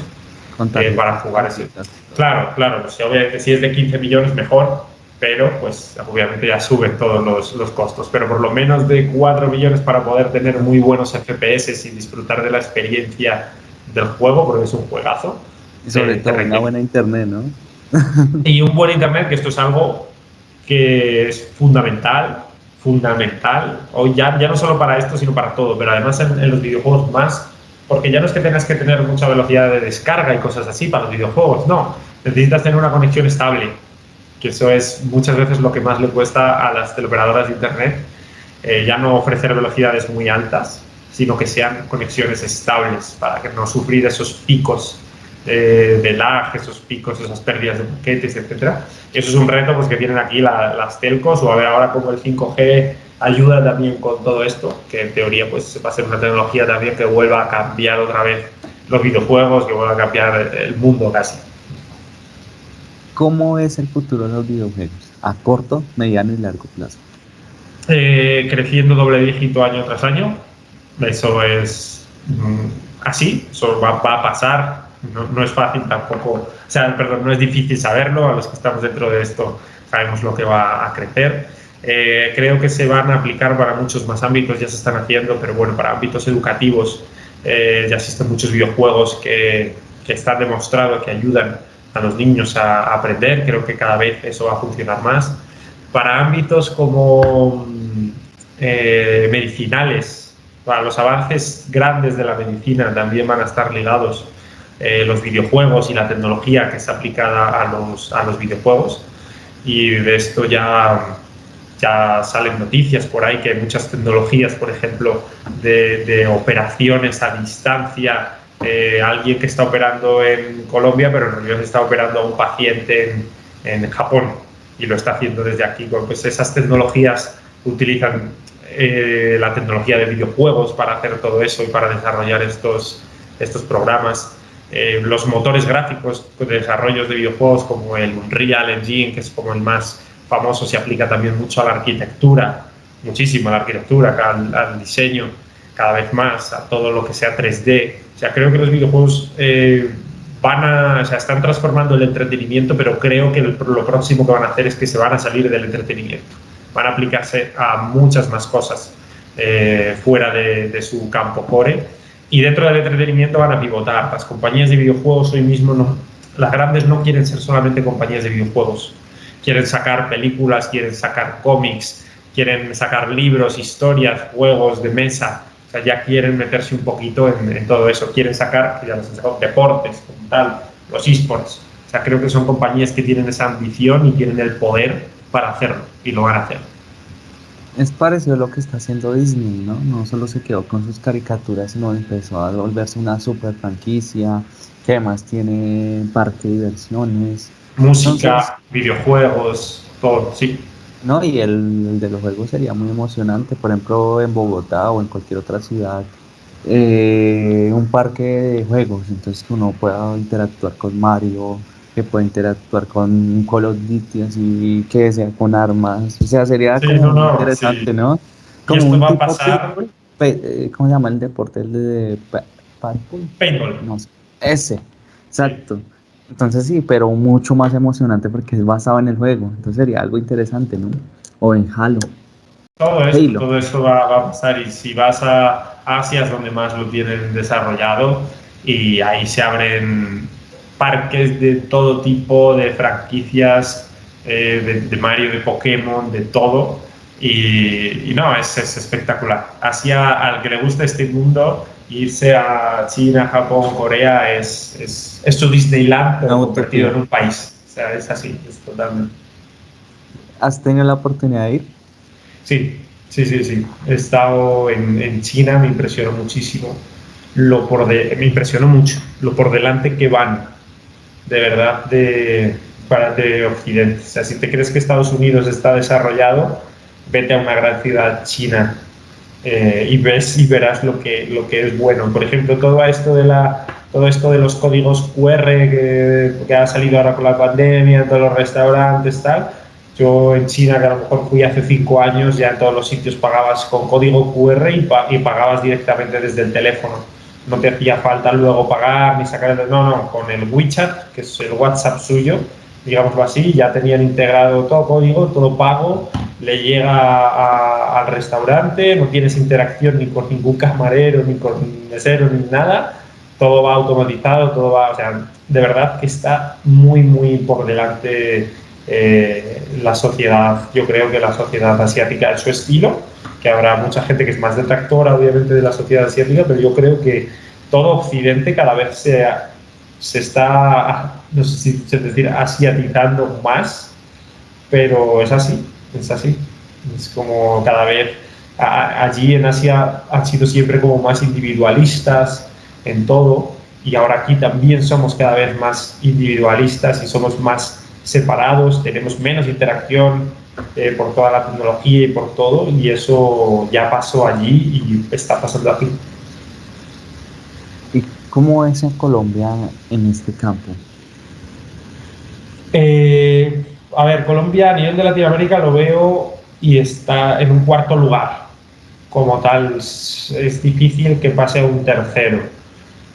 Con para tarjetas jugar ese. gráficas. Claro, claro, pues obviamente si es de 15 millones mejor, pero pues obviamente ya suben todos los costos, pero por lo menos de 4 millones para poder tener muy buenos FPS y disfrutar de la experiencia del juego, porque es un juegazo. Y sobre todo una buena internet, ¿no? Y un buen internet, que esto es algo que es fundamental, hoy ya no solo para esto, sino para todo, pero además en los videojuegos más, porque ya no es que tengas que tener mucha velocidad de descarga y cosas así para los videojuegos, no, necesitas tener una conexión estable, que eso es muchas veces lo que más le cuesta a las teleoperadoras de internet, ya no ofrecer velocidades muy altas, sino que sean conexiones estables para que no sufrir esos picos de lag, esos picos, esas pérdidas de paquetes, etcétera. Y eso es un reto pues, que tienen aquí las telcos, o a ver ahora cómo el 5G ayuda también con todo esto, que en teoría pues, va a ser una tecnología también que vuelva a cambiar otra vez los videojuegos, que vuelva a cambiar el mundo casi. ¿Cómo es el futuro de los videojuegos? A corto, mediano y largo plazo. Creciendo doble dígito año tras año. Eso es así, eso va a pasar. No es fácil tampoco, o sea, perdón, no es difícil saberlo. A los que estamos dentro de esto sabemos lo que va a crecer. Creo que se van a aplicar para muchos más ámbitos, ya se están haciendo, pero bueno, para ámbitos educativos ya existen muchos videojuegos que están demostrados que ayudan a los niños a aprender. Creo que cada vez eso va a funcionar más. Para ámbitos como medicinales, para los avances grandes de la medicina también van a estar ligados los videojuegos y la tecnología que es aplicada a los videojuegos. Y de esto ya salen noticias por ahí que hay muchas tecnologías, por ejemplo, de operaciones a distancia. Alguien que está operando en Colombia, pero en realidad está operando a un paciente en Japón y lo está haciendo desde aquí. Pues esas tecnologías utilizan la tecnología de videojuegos para hacer todo eso y para desarrollar estos programas. Los motores gráficos de desarrollos de videojuegos como el Unreal Engine, que es como el más famoso, se aplica también mucho a la arquitectura, muchísimo a la arquitectura, al diseño, cada vez más, a todo lo que sea 3D. O sea, creo que los videojuegos están transformando el entretenimiento, pero creo que lo próximo que van a hacer es que se van a salir del entretenimiento. Van a aplicarse a muchas más cosas fuera de su campo core. Y dentro del entretenimiento van a pivotar. Las compañías de videojuegos hoy mismo, las grandes no quieren ser solamente compañías de videojuegos. Quieren sacar películas, quieren sacar cómics, quieren sacar libros, historias, juegos de mesa. O sea, ya quieren meterse un poquito en todo eso. Quieren sacar, ya les he sacado, deportes, como tal, los esports. O sea, creo que son compañías que tienen esa ambición y tienen el poder para hacerlo, y lo van a hacer. Es parecido a lo que está haciendo Disney, ¿no? No solo se quedó con sus caricaturas, sino empezó a volverse una super franquicia, que además tiene parque de diversiones. Música, Entonces, videojuegos, todo, sí. no, y el de los juegos sería muy emocionante, por ejemplo, en Bogotá o en cualquier otra ciudad, un parque de juegos, entonces que uno pueda interactuar con Mario, que pueda interactuar con Call of Duty, así que sea con armas, o sea, sería Sí, como muy sí. interesante, ¿no? Y Como esto un va a tipo pasar, paintball, ¿cómo se llama el deporte? El de paintball, paintball. no sé, ese, Sí. exacto. Entonces sí, pero mucho más emocionante porque es basado en el juego, entonces sería algo interesante, ¿no? O en Halo. Halo. Todo esto va a pasar, y si vas a Asia es donde más lo tienen desarrollado, y ahí se abren parques de todo tipo, de franquicias, de Mario, de Pokémon, de todo, y no, es espectacular. Asia, al que le gusta este mundo, irse a China, Japón, Corea, es su Disneyland, Una pero convertido utopía. en un país. O sea, es así, es totalmente. ¿Has tenido la oportunidad de ir? Sí, sí. He estado en China, me impresionó muchísimo. Me impresionó mucho lo por delante que van, de verdad, de Occidente. O sea, si te crees que Estados Unidos está desarrollado, vete a una gran ciudad china y verás lo que es bueno. Por ejemplo, todo esto de los códigos QR que ha salido ahora con la pandemia, en todos los restaurantes, tal. Yo en China, que a lo mejor fui hace 5 años, ya en todos los sitios pagabas con código QR y pagabas directamente desde el teléfono. No te hacía falta luego pagar ni sacar no, con el WeChat, que es el WhatsApp suyo, digámoslo así, ya tenían integrado todo código, todo pago, le llega al restaurante, no tienes interacción ni con ningún camarero, ni con mesero, ni nada, todo va automatizado, todo va, o sea, de verdad que está muy, muy por delante la sociedad, yo creo que la sociedad asiática en su estilo, que habrá mucha gente que es más detractora, obviamente, de la sociedad asiática, pero yo creo que todo Occidente cada vez se está, no sé si se decir, asiatizando más, pero es así, es así. Es como cada vez, allí en Asia han sido siempre como más individualistas en todo, y ahora aquí también somos cada vez más individualistas y somos más separados, tenemos menos interacción por toda la tecnología y por todo, y eso ya pasó allí y está pasando aquí. ¿Y cómo es en Colombia en este campo? A ver, Colombia a nivel de Latinoamérica lo veo y está en un cuarto lugar. Como tal, es difícil que pase a un tercero.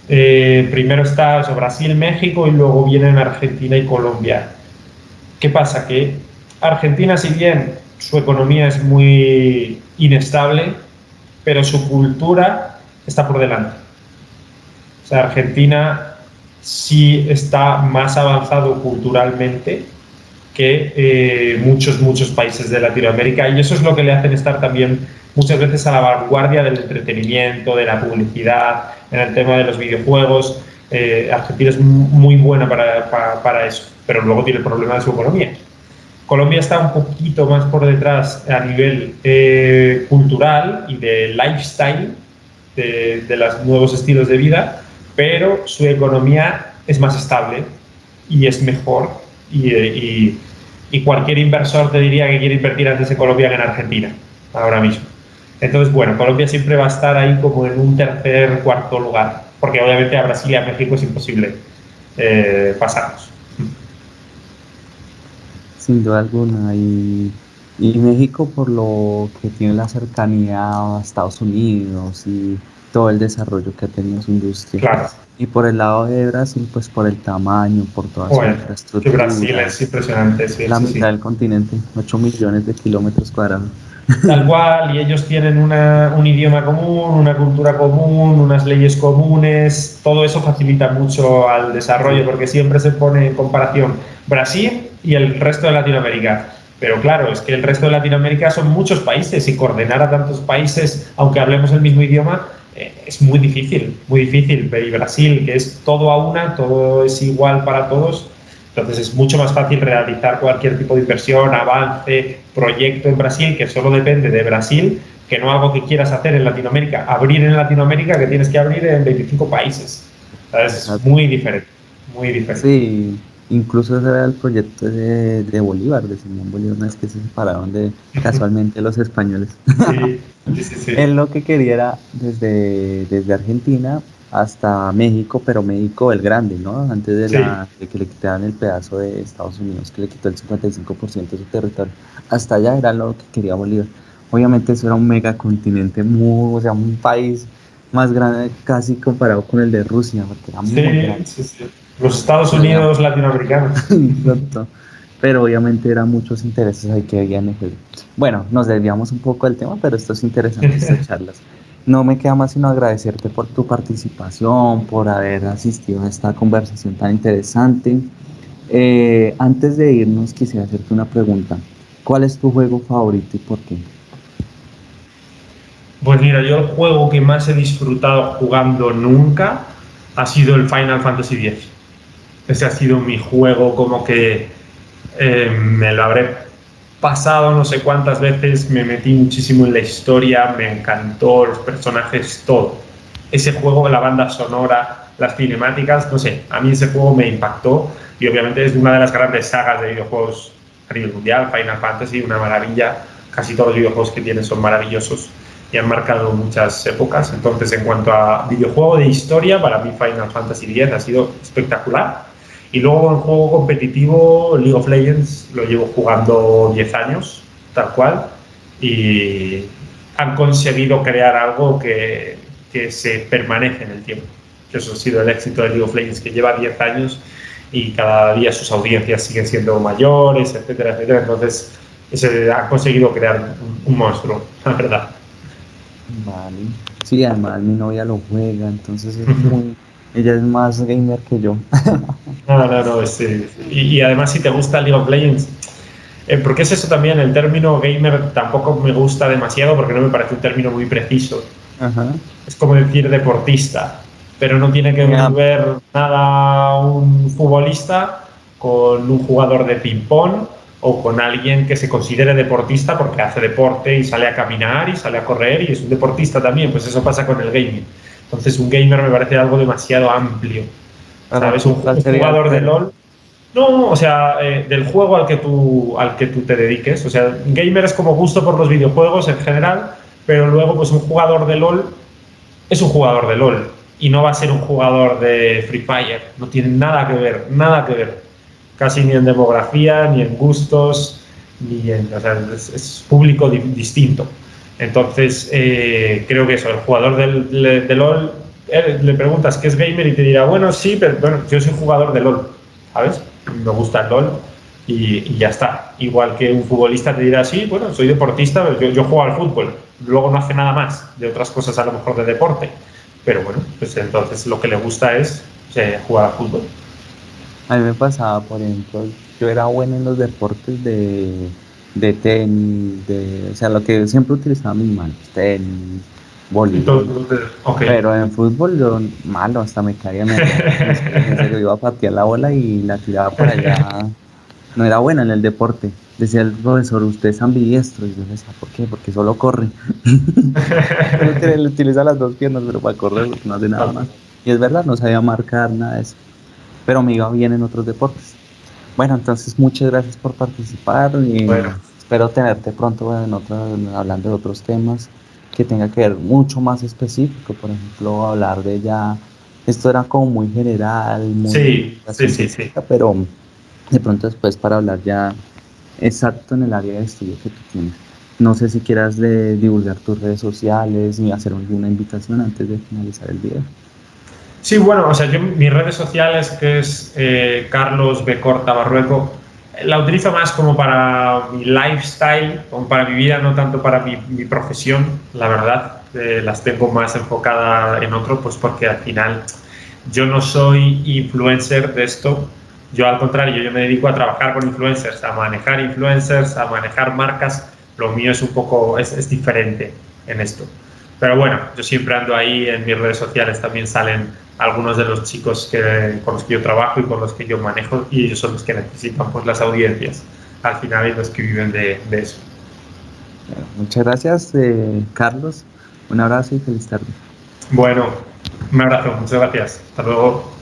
Primero está eso, Brasil, México y luego vienen Argentina y Colombia. ¿Qué pasa? Que Argentina, si bien su economía es muy inestable, pero su cultura está por delante. O sea, Argentina sí está más avanzado culturalmente que muchos países de Latinoamérica, y eso es lo que le hacen estar también muchas veces a la vanguardia del entretenimiento, de la publicidad, en el tema de los videojuegos. Argentina es muy buena para eso, pero luego tiene el problema de su economía. Colombia está un poquito más por detrás a nivel cultural y de lifestyle, de los nuevos estilos de vida, pero su economía es más estable y es mejor. Y cualquier inversor te diría que quiere invertir antes en Colombia que en Argentina, ahora mismo. Entonces, bueno, Colombia siempre va a estar ahí como en un tercer, cuarto lugar, porque obviamente a Brasil y a México es imposible pasarnos. Sin duda alguna. Y México por lo que tiene la cercanía a Estados Unidos y todo el desarrollo que ha tenido su industria. Claro. Y por el lado de Brasil, pues por el tamaño, por toda su Bueno, que Brasil infraestructura, es impresionante, sí, la sí, mitad sí. del continente, 8 millones de kilómetros cuadrados. Tal cual, y ellos tienen un idioma común, una cultura común, unas leyes comunes, todo eso facilita mucho al desarrollo, Sí, porque siempre se pone en comparación Brasil y el resto de Latinoamérica. Pero claro, es que el resto de Latinoamérica son muchos países y coordinar a tantos países, aunque hablemos el mismo idioma, es muy difícil, muy difícil. Y Brasil, que es todo a una, todo es igual para todos, entonces es mucho más fácil realizar cualquier tipo de inversión, avance, proyecto en Brasil, que solo depende de Brasil, que no algo que quieras hacer en Latinoamérica, abrir en Latinoamérica, que tienes que abrir en 25 países. ¿Sabes? Es exacto. muy diferente, muy diferente. Sí, incluso ese era el proyecto de Bolívar, de Simón Bolívar, no es que se separaron de casualmente los españoles. Sí, sí, sí, sí. Él lo que quería era desde Argentina hasta México, pero México el grande, ¿no? Antes Sí. de que le quitaran el pedazo de Estados Unidos, que le quitó el 55% de su territorio. Hasta allá era lo que quería Bolívar. Obviamente eso era un megacontinente muy, o sea, un país más grande casi comparado con el de Rusia, porque era muy Sí, grande. sí, sí. Los Estados Pero ya, Unidos latinoamericanos. exacto. Pero obviamente eran muchos intereses ahí que había en el juego. Bueno, nos desviamos un poco del tema, pero esto es interesante, estas charlas. No me queda más sino agradecerte por tu participación, por haber asistido a esta conversación tan interesante. Antes de irnos, quisiera hacerte una pregunta. ¿Cuál es tu juego favorito y por qué? Pues mira, yo el juego que más he disfrutado jugando nunca ha sido el Final Fantasy X. Ese ha sido mi juego como que me lo habré pasado no sé cuántas veces, me metí muchísimo en la historia, me encantó, los personajes, todo. Ese juego, la banda sonora, las cinemáticas, no sé, a mí ese juego me impactó y obviamente es una de las grandes sagas de videojuegos a nivel mundial, Final Fantasy, una maravilla, casi todos los videojuegos que tienen son maravillosos y han marcado muchas épocas. Entonces, en cuanto a videojuego de historia, para mí Final Fantasy X ha sido espectacular. Y luego en juego competitivo, League of Legends, lo llevo jugando 10 años, tal cual, y han conseguido crear algo que se permanece en el tiempo. Que eso ha sido el éxito de League of Legends, que lleva 10 años y cada día sus audiencias siguen siendo mayores, etcétera, etcétera. Entonces se ha conseguido crear un monstruo, la verdad. Vale. Sí, además mi novia lo juega, entonces es muy... Ella es más gamer que yo. No, no, no. Y además, si te gusta League of Legends, porque es eso también, el término gamer tampoco me gusta demasiado porque no me parece un término muy preciso. Ajá. Es como decir deportista, pero no tiene que Muy amplio. ver nada un futbolista con un jugador de ping-pong o con alguien que se considere deportista porque hace deporte y sale a caminar y sale a correr y es un deportista también. Pues eso pasa con el gaming. Entonces, un gamer me parece algo demasiado amplio. Para ¿Sabes? ti, ¿cuál Un sería el jugador de término? LOL. No, o sea, del juego al que tú te dediques. O sea, gamer es como gusto por los videojuegos en general, pero luego pues un jugador de LOL es un jugador de LOL y no va a ser un jugador de Free Fire. No tiene nada que ver, nada que ver. Casi ni en demografía, ni en gustos, ni en, o sea, es público distinto. Entonces, creo que eso, el jugador de LOL, le preguntas qué es gamer y te dirá, bueno, sí, pero bueno, yo soy jugador de LOL, ¿sabes? Me gusta el LOL y ya está. Igual que un futbolista te dirá, sí, bueno, soy deportista, yo juego al fútbol, luego no hace nada más de otras cosas a lo mejor de deporte, pero bueno, pues entonces lo que le gusta es jugar al fútbol. A mí me pasaba, por ejemplo, yo era bueno en los deportes de tenis, o sea, lo que siempre utilizaba mis manos, tenis, voleibol, Entonces, ok. pero en fútbol yo malo, hasta me caía, me hacían unos pies, en serio, iba a patear la bola y la tiraba por allá. No era bueno en el deporte. Decía el profesor, usted es ambidiestro. Y yo le decía, ¿por qué? Porque solo corre. Solo le utiliza las dos piernas, pero para correr porque no hace nada más. Y es verdad, no sabía marcar nada de eso. Pero me iba bien en otros deportes. Bueno, entonces muchas gracias por participar y Bueno, espero tenerte pronto hablando de otros temas que tenga que ver mucho más específico. Por ejemplo, hablar de ya, esto era como muy general, muy sí, sí, educación sí, sí. científica, pero de pronto después para hablar ya exacto en el área de estudio que tú tienes. No sé si quieras divulgar tus redes sociales y hacer alguna invitación antes de finalizar el video. Sí, bueno, o sea, yo mis redes sociales, que es Carlos B. Corta Barrueco, la utilizo más como para mi lifestyle, como para mi vida, no tanto para mi profesión, la verdad. Las tengo más enfocada en otro, pues porque al final yo no soy influencer de esto. Yo al contrario, yo me dedico a trabajar con influencers, a manejar influencers, a manejar marcas. Lo mío es un poco, es diferente en esto. Pero bueno, yo siempre ando ahí en mis redes sociales, también salen algunos de los chicos con los que yo trabajo y con los que yo manejo y ellos son los que necesitan pues las audiencias al final y los que viven de eso. Bueno, muchas gracias, Carlos. Un abrazo y feliz tarde. Bueno, un abrazo, muchas gracias. Hasta luego.